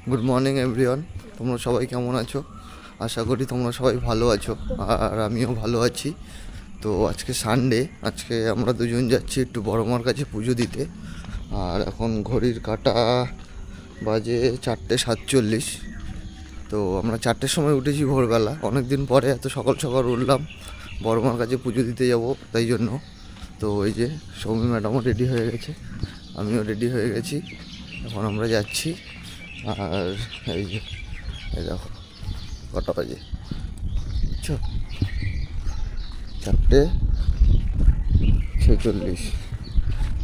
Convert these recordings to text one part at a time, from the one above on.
Good morning everyone, তোমরা সবাই কেমন আছো? আশা করি তোমরা সবাই ভালো আছো, আর আমিও ভালো আছি। তো আজকে সানডে, আজকে আমরা দুজন যাচ্ছি একটু বড় মার কাছে পুজো দিতে। আর এখন ঘড়ির কাঁটা বাজে 4:47। তো আমরা 4টের সময় উঠেছি ভোরবেলা, অনেক দিন পরে এত সকাল সকাল উঠলাম বড় মার কাছে পুজো দিতে যাব তাই জন্য। তো ওই যে সৌমি ম্যাডামও রেডি হয়ে গেছে, আমিও রেডি হয়ে গেছি, এখন আমরা যাচ্ছি। আর এই যে এই দেখো কটা বাজে, বুঝছো, 4:46।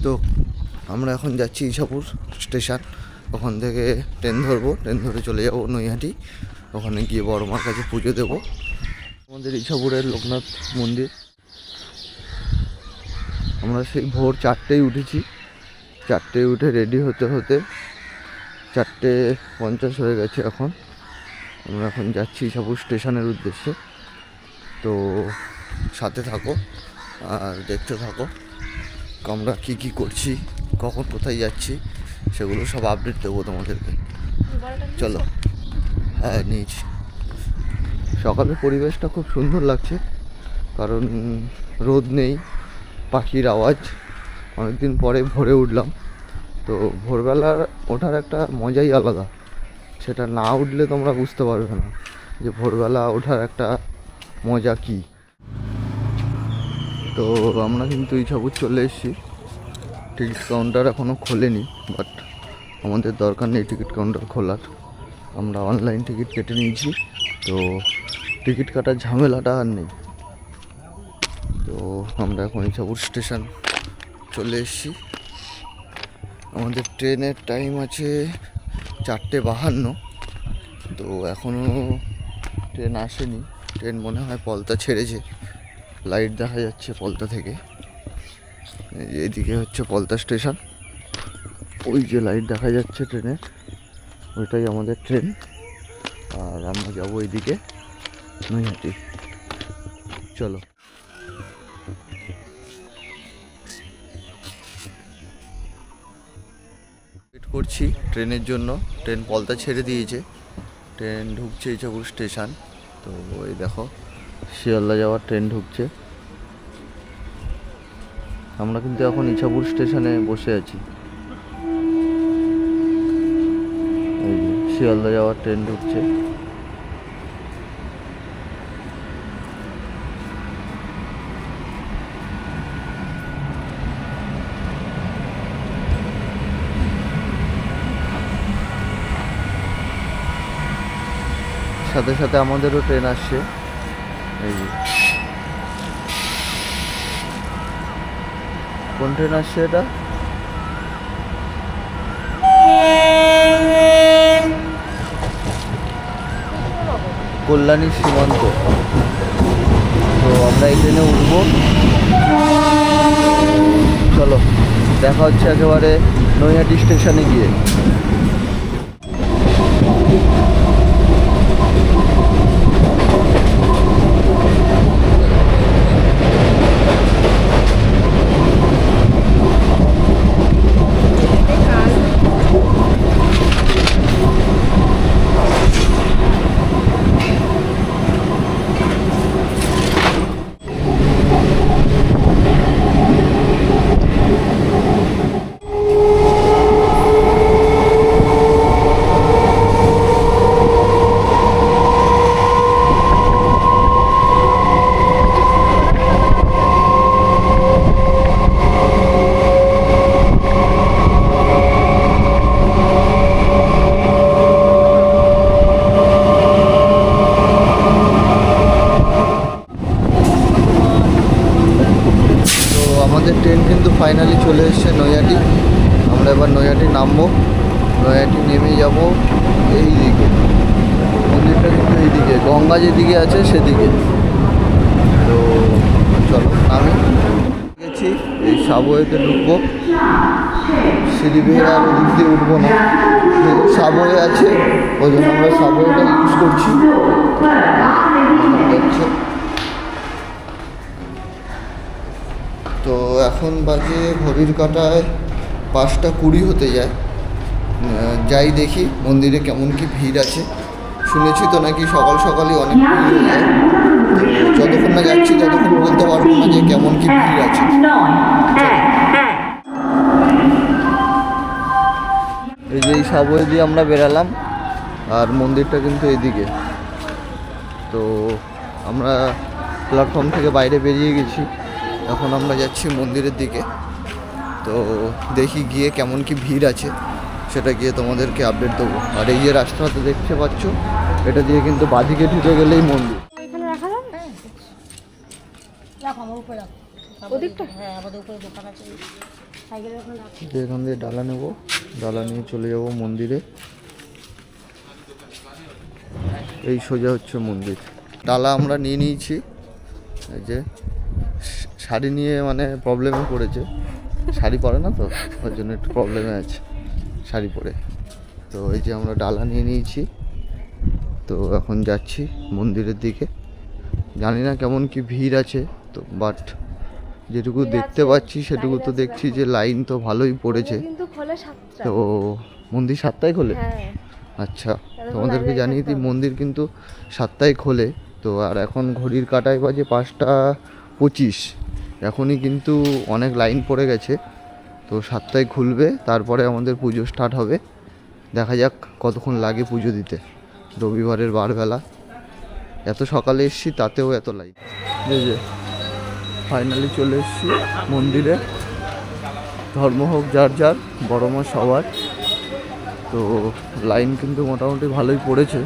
তো আমরা এখন যাচ্ছি ইছাপুর স্টেশন, ওখান থেকে ট্রেন ধরবো, ট্রেন ধরে চলে যাবো নৈহাটি, ওখানে গিয়ে বড় মার কাছে পুজো দেবো। আমাদের ইছাপুরের লোকনাথ মন্দির। আমরা সেই ভোর 4টেই উঠেছি, 4টেয় উঠে রেডি হতে হতে 4:50 হয়ে গেছে এখন। আমরা এখন যাচ্ছি ইছাপুর স্টেশনের উদ্দেশ্যে। তো সাথে থাকো আর দেখতে থাকো আমরা কী কী করছি, কখন কোথায় যাচ্ছি, সেগুলো সব আপডেট দেবো তোমাদেরকে। চলো। হ্যাঁ, নিয়েছি। সকালের পরিবেশটা খুব সুন্দর লাগছে, কারণ রোদ নেই, পাখির আওয়াজ। অনেকদিন পরে ভোরে উঠলাম, তো ভোরবেলার ওঠার একটা মজাই আলাদা, সেটা না উঠলে তোমরা বুঝতে পারবে না যে ভোরবেলা ওঠার একটা মজা কী। তো আমরা কিন্তু ইছাপুর চলে এসেছি, টিকিট কাউন্টার এখনও খোলেনি, বাট আমাদের দরকার নেই টিকিট কাউন্টার খোলার, আমরা অনলাইন টিকিট কেটে নিয়েছি। তো টিকিট কাটার ঝামেলাটা আর নেই। তো আমরা এখন ইছাপুর স্টেশন চলে এসেছি। আমাদের ট্রেনের টাইম আছে 4:52। তো এখনও ট্রেন আসেনি, ট্রেন মনে হয় পলতা ছেড়েছে, লাইট দেখা যাচ্ছে পলতা থেকে। এদিকে হচ্ছে পলতা স্টেশন, ওই যে লাইট দেখা যাচ্ছে ট্রেনের, ওইটাই আমাদের ট্রেন। আর আমরা যাবো এইদিকে নৈহাটি। চলো। ওয়েট করছি ট্রেনের জন্য, ট্রেন পলতা ছেড়ে দিয়েছে, ট্রেন ঢুকছে ইছাপুর স্টেশন। তো ওই দেখো শিয়ালদা যাওয়ার ট্রেন ঢুকছে। আমরা কিন্তু এখন ইছাপুর স্টেশনে বসে আছি, এই যে শিয়ালদা যাওয়ার ট্রেন ঢুকছে। সাথে সাথে আমাদেরও ট্রেন আসছে, এই যে কোন ট্রেন আসছে এটা, কল্যাণী সীমান্ত। তো আমরা এই ট্রেনে উঠবো। চলো, দেখা হচ্ছে একেবারে নৈহাটি স্টেশনে গিয়ে। আমাদের ট্রেন কিন্তু ফাইনালি চলে এসেছে নৈহাটি। আমরা এবার নৈহাটি নামবো, নৈহাটি নেমে যাব এই দিকে, মন্দিরটা কিন্তু এইদিকে, গঙ্গা যেদিকে আছে সেদিকে। তো চলো নামি গেছি, এই সাবওয়েতে ঢুকবো, সিঁড়ি বেয়ে আর ওদিক দিয়ে উঠবো না, সাবওয়ে আছে ওই জন্য আমরা সাবওয়েটা ইউজ করছি। তো এখন বাজে ঘড়ির কাঁটায় 5:20 হতে যায়, যাই দেখি মন্দিরে কেমন কি ভিড় আছে। শুনেছি তো নাকি সকাল সকালই অনেক ভিড় হয়ে যায়। তো যতক্ষণ না যাচ্ছি ততক্ষণ বলতে পারবো না যে কেমন কি ভিড় আছে। এই যে এই সাবওয়ে দিয়ে আমরা বেরালাম, আর মন্দিরটা কিন্তু এইদিকে। তো আমরা প্ল্যাটফর্ম থেকে বাইরে বেরিয়ে গেছি, এখন আমরা যাচ্ছি মন্দিরের দিকে। তো দেখি গিয়ে কেমন কি ভিড় আছে, সেটা গিয়ে তোমাদেরকে আপডেট দেবো। আর এই যে রাস্তাটা দেখতে পাচ্ছ, এটা দিয়ে কিন্তু বাদিকে ঢুকে গেলেই মন্দির। এখান দিয়ে ডালা নেবো, ডালা নিয়ে চলে যাব মন্দিরে। এই সোজা হচ্ছে মন্দির। ডালা আমরা নিয়ে নিয়েছি। এই যে শাড়ি নিয়ে মানে প্রবলেমে পড়েছে, শাড়ি পরে না তো, ওর জন্য একটু প্রবলেমে আছে শাড়ি পরে। তো এই যে আমরা ডালা নিয়ে নিয়েছি, তো এখন যাচ্ছি মন্দিরের দিকে। জানি না কেমন কি ভিড় আছে, তো বাট যেটুকু দেখতে পাচ্ছি সেটুকু তো দেখছি যে লাইন তো ভালোই পড়েছে। তো মন্দির 7টায় খোলে? আচ্ছা, তোমাদেরকে জানিয়ে দিই মন্দির কিন্তু 7টায় খোলে। তো আর এখন ঘড়ির কাঁটায় বাজে 5টা 25। এখনই কিন্তু অনেক লাইন পড়ে গেছে। তো 7টায় খুলবে, তারপরে আমাদের পুজো স্টার্ট হবে। দেখা যাক কতক্ষণ লাগে পুজো দিতে। রবিবারের বারবেলা, এত সকালে এসছি তাতেও এত লাইন। এই যে ফাইনালি চলে এসেছি মন্দিরে। ধর্ম হোক যার যার, বড় মা সবার। তো লাইন কিন্তু মোটামুটি ভালোই পড়েছে।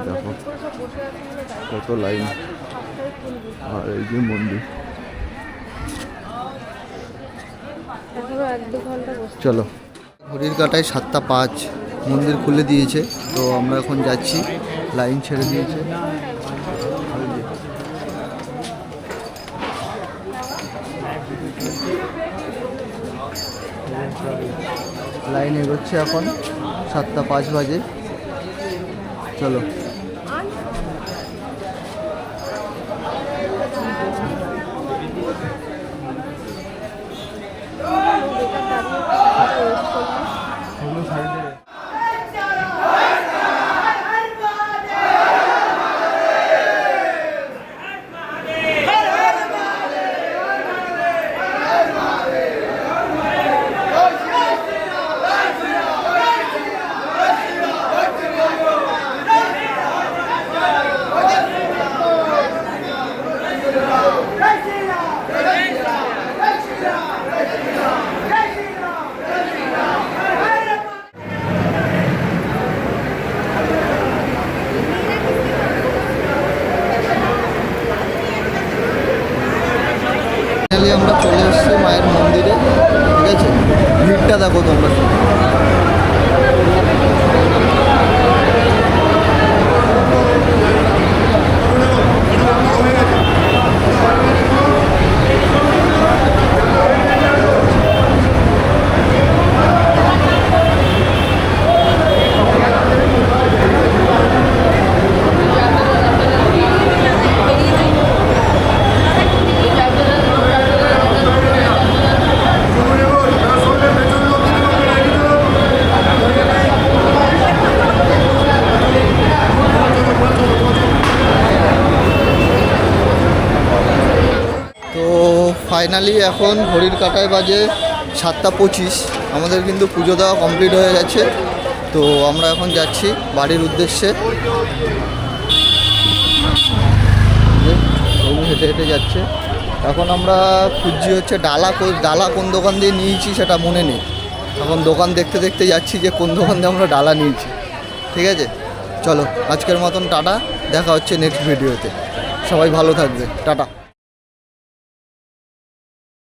দেখো কত লাইন, আর এই যে মন্দির। চলো, ঘড়ির কাঁটায় 7টা 5, মন্দির খুলে দিয়েছে। তো আমরা এখন যাচ্ছি, লাইন ছেড়ে দিয়েছে। লাইন এগোচ্ছে, এখন 7টা 5 বাজে। চলো, আমরা চলে এসেছি মায়ের মন্দিরে। ঠিক আছে, ভিড়টা দেখো তোমরা। ফাইনালি এখন ঘড়ির কাঁটায় বাজে 7টা 25। আমাদের কিন্তু পুজো দেওয়া কমপ্লিট হয়ে গেছে। তো আমরা এখন যাচ্ছি বাড়ির উদ্দেশ্যে। হেঁটে হেঁটে যাচ্ছে। এখন আমরা খুঁজছি হচ্ছে ডালা কোন দোকান দিয়ে নিয়েছি সেটা মনে নেই। এখন দোকান দেখতে দেখতে যাচ্ছি যে কোন দোকান দিয়ে আমরা ডালা নিয়েছি। ঠিক আছে, চলো আজকের মতন টাটা, দেখা হচ্ছে নেক্সট ভিডিওতে। সবাই ভালো থাকবে, টাটা।